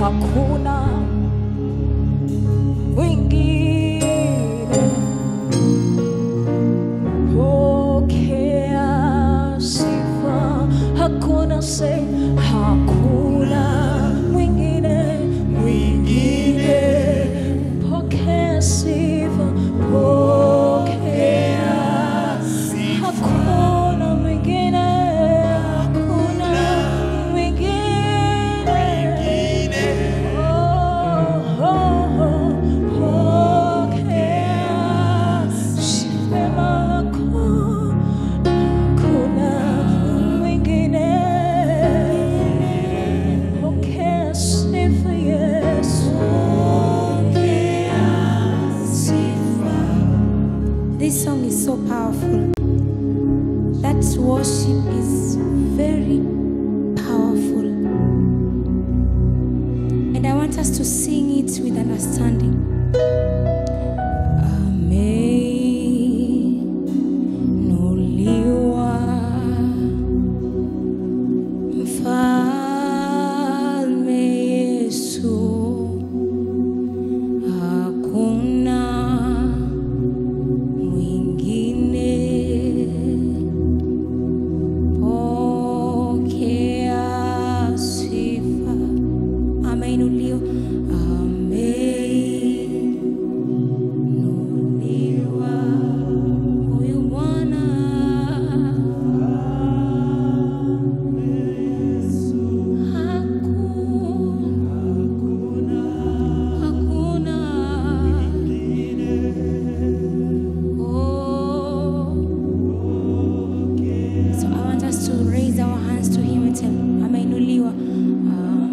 hakuna mwingine. Pokea sifa, hakuna say, hakuna mwingine, mwingine. Pokea sifa, pokea, hakuna mwingine, hakuna mwingine. Oh, oh, oh, pokea sifa yako, hakuna mwingine. Pokea sifa Yesu. This song is so powerful. That worship is very powerful. And I want us to sing it with understanding. Ameinuliwa Mfalme Yesu, hakuna mwingine. Pokea sifa. Ameinuliwa, ameinuliwa huyu Bwana. Hakuna. So I want us to raise our hands to Him and tell Him, ameinuliwa,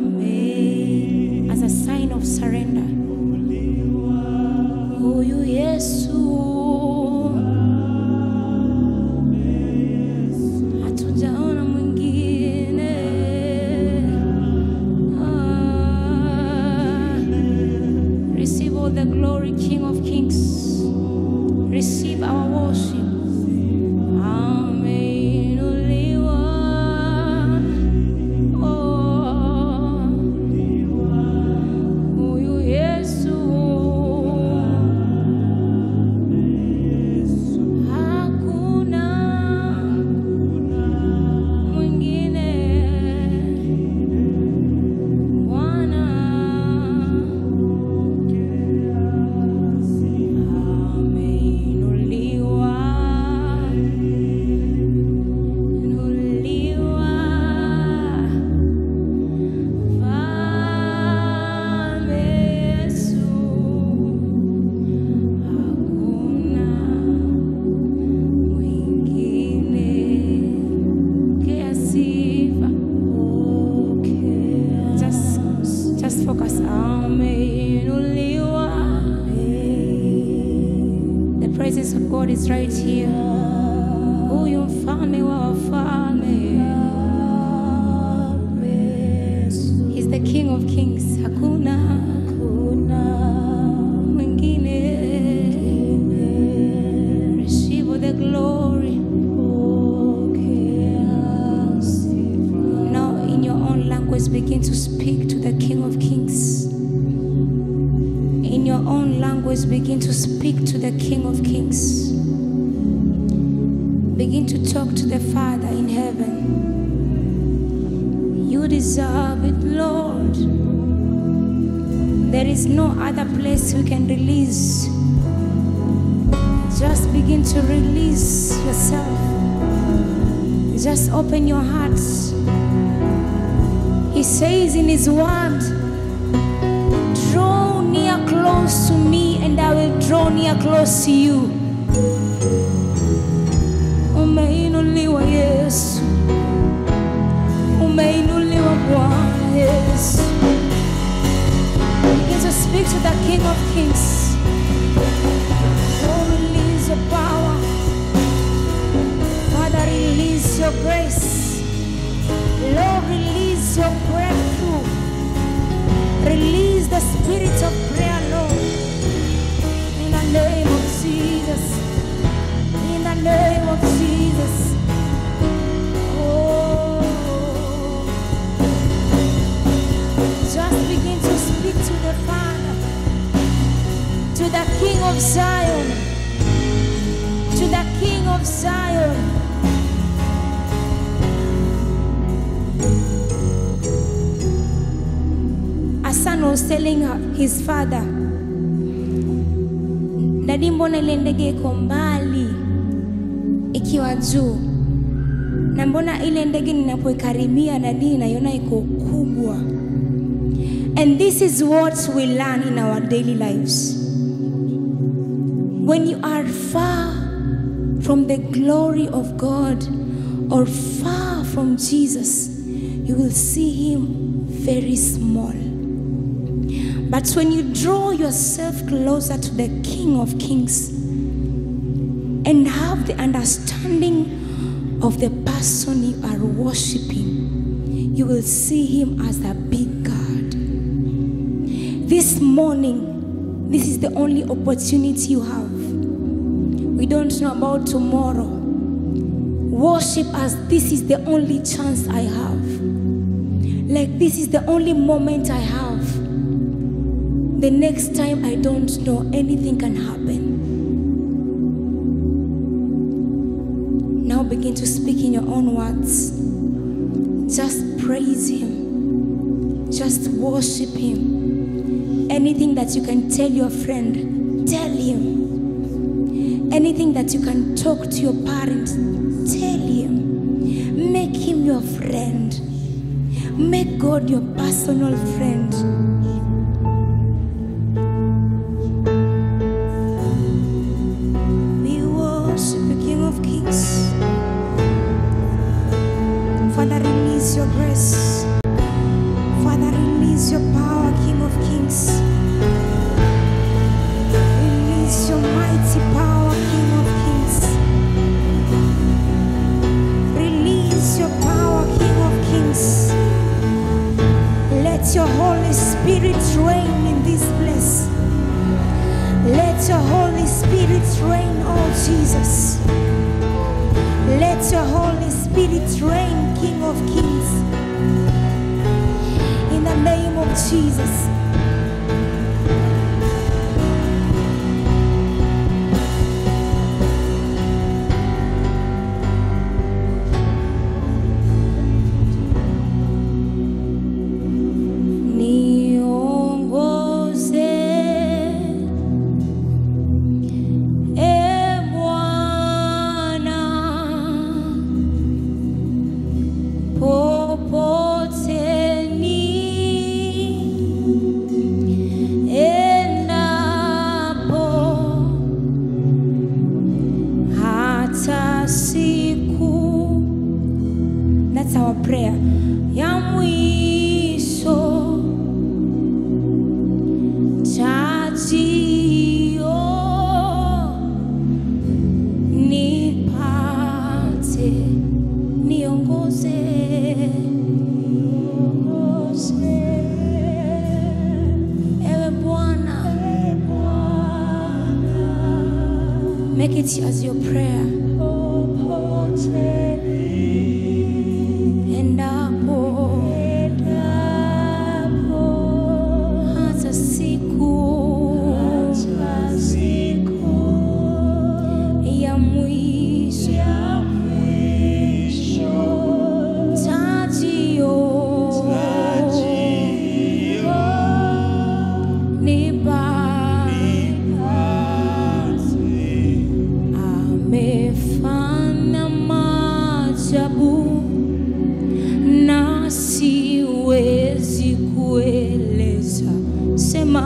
amen, as a sign of surrender. Huyu Yesu, hatujaona mwingine. Receive all the glory, King of Kings. Receive our worship. Ameinuliwa, oh, huyu Yesu, hakuna mwingine. Bwana, ameinuliwa, inuliwa, Mfalme Yesu, hakuna mwingine. Pokea sifa, just focus. Ameinuliwa. The presence of God is right here. Huyu mfalme wa wafalme. He's the King of Kings. Hakuna mwingine. Receive all the glory. Now in your own language begin to speak to the King of Kings. In your own language begin to speak to the King of Kings. Begin to talk to the Father in heaven. You deserve it, Lord. There is no other place we can release. Just begin to release yourself. Just open your hearts. He says in His word, draw near close to me and I will draw near close to you. Umeinuliwa Yesu, umeinuliwa Bwana Yesu. Begin to speak to the King of Kings. Lord, release your power. Father, release your grace. Lord, release your breakthrough. Release the spirit of prayer, Lord. In the name of Jesus. In the name of Jesus. Oh, just begin to the King of Zion, to the King of Zion. A son was telling his father, Daddy, mbona ile ndege iko mbali ikiwa juu, na mbona ile ndege ninapoikaribia Daddy naiona iko kubwa. And this is what we learn in our daily lives. When you are far from the glory of God or far from Jesus, you will see him very small. But when you draw yourself closer to the King of Kings and have the understanding of the person you are worshiping, you will see him as a big God. This morning, this is the only opportunity you have. We don't know about tomorrow. Worship as this is the only chance I have. Like this is the only moment I have. The next time I don't know, anything can happen. Now begin to speak in your own words. Just praise him. Just worship him. Anything that you can tell your friend, tell him. Anything that you can talk to your parents, tell him. Make him your friend. Make God your personal friend. We worship the King of Kings. Father, release your grace. Father, release your power, King of Kings. Release your mighty power, King of Kings. Release your power, King of Kings. Let your Holy Spirit reign in this place. Let your Holy Spirit reign, oh Jesus. Let your Holy Spirit reign, King of Kings. In the name of Jesus. That's our prayer. Ya mwisho chachio nipate niongoze ewe Bwana. Make it as your prayer. Hata siku ya mwisho tajio amefanya maajabu na siwezi kueleza. Sema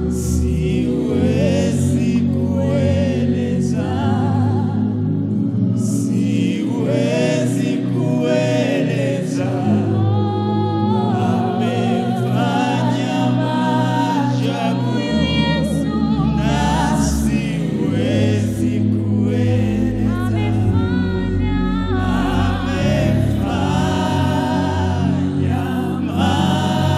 siwezi kueleza, siwezi kueleza. Amefanya maajabu na siwezi kueleza. Amefanya maajabu.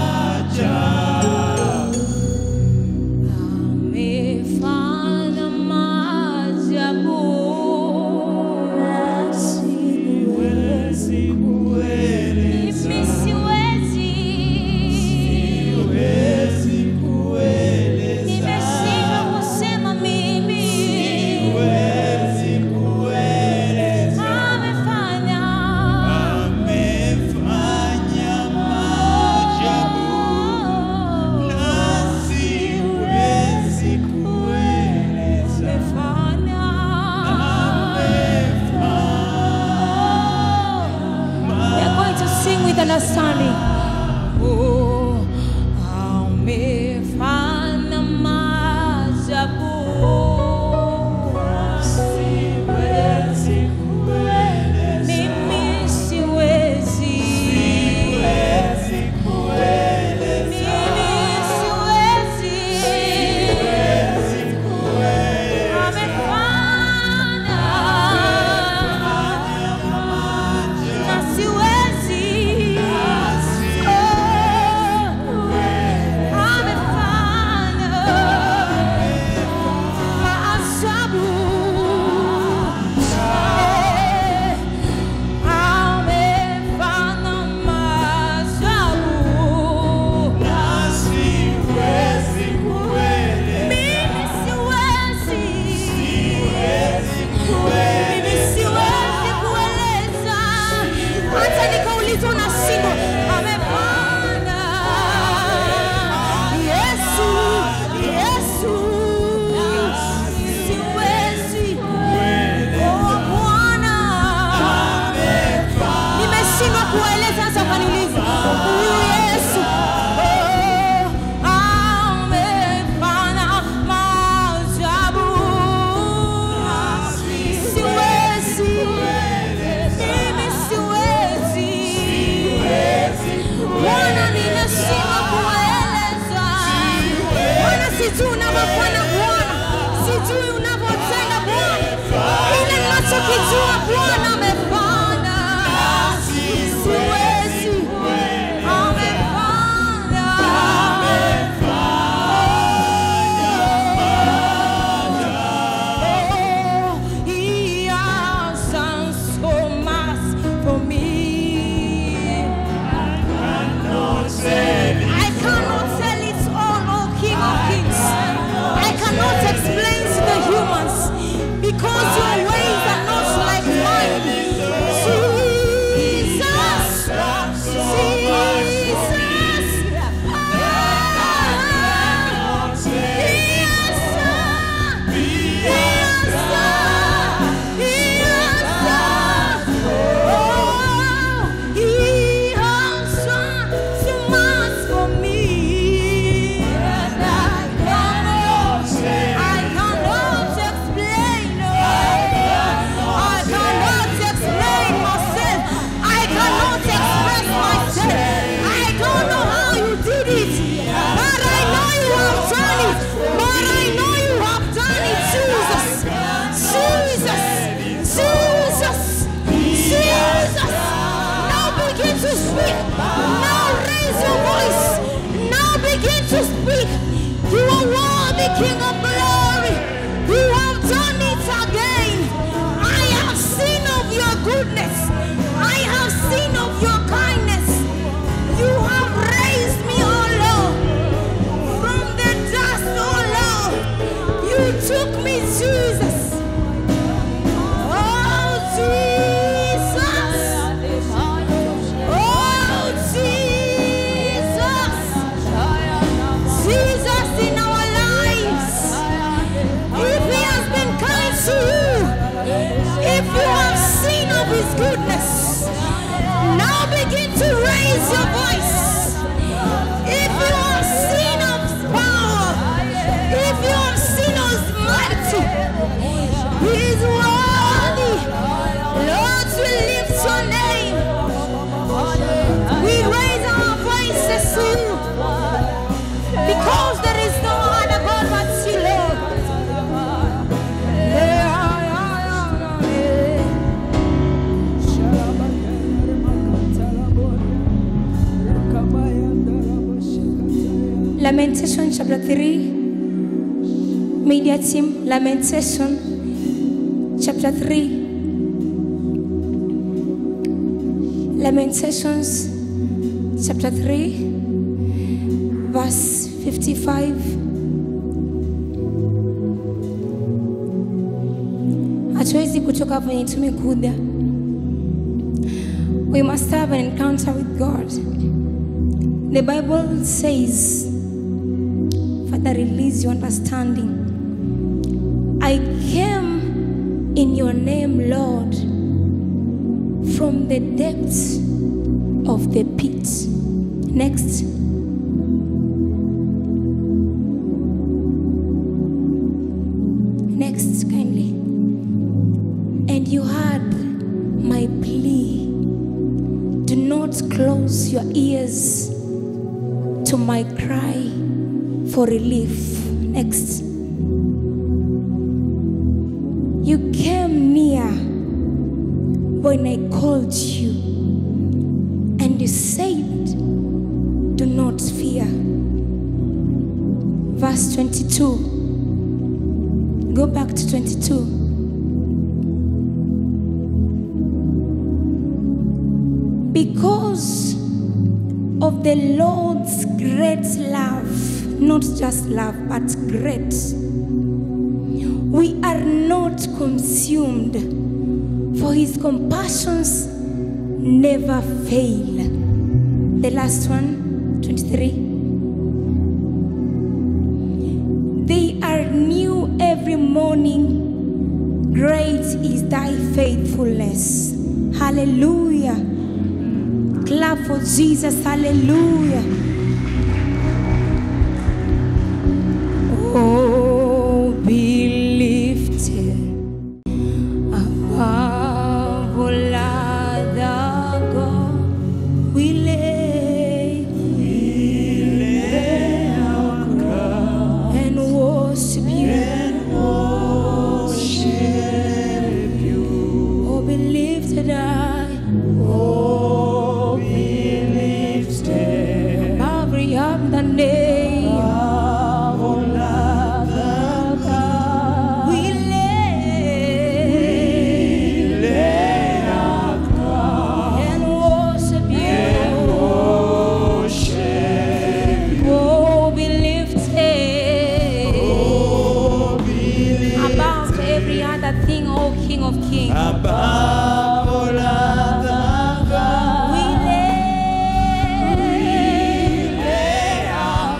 Lamentation chapter 3. Media team, Lamentation chapter 3. Lamentations chapter 3 verse 55. Hatuwezi kutoka kwenye tumekuja. We must have an encounter with God. The Bible says, Father, release your understanding. I came in your name, Lord, from the depths of the pit. Next. Next, kindly. And you heard my plea. Do not close your ears to my cry for relief. Next. You came near when I called you, and you said, do not fear. Verse 22. Go back to 22. Because of the Lord's great love, not just love, but great, we are not consumed, for his compassions never fail. The last one, 23. They are new every morning. Great is thy faithfulness. Hallelujah. Clap for Jesus. Hallelujah. Oh, be lifted above all other God. We lay our crown and worship you. Oh, be lifted high. Oh, be lifted above every other name. Above all other gods, we lay our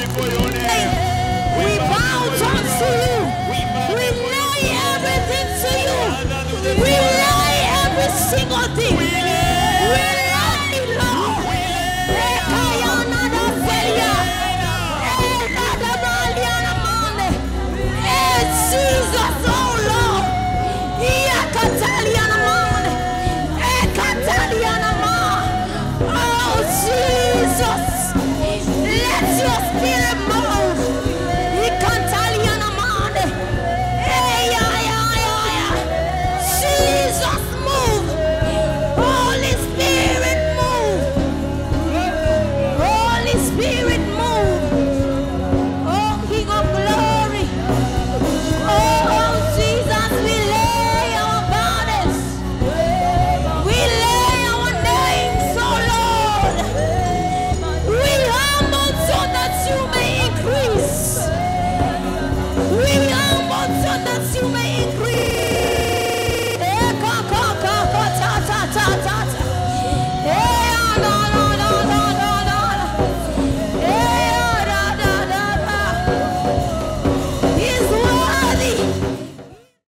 before your name. We bow down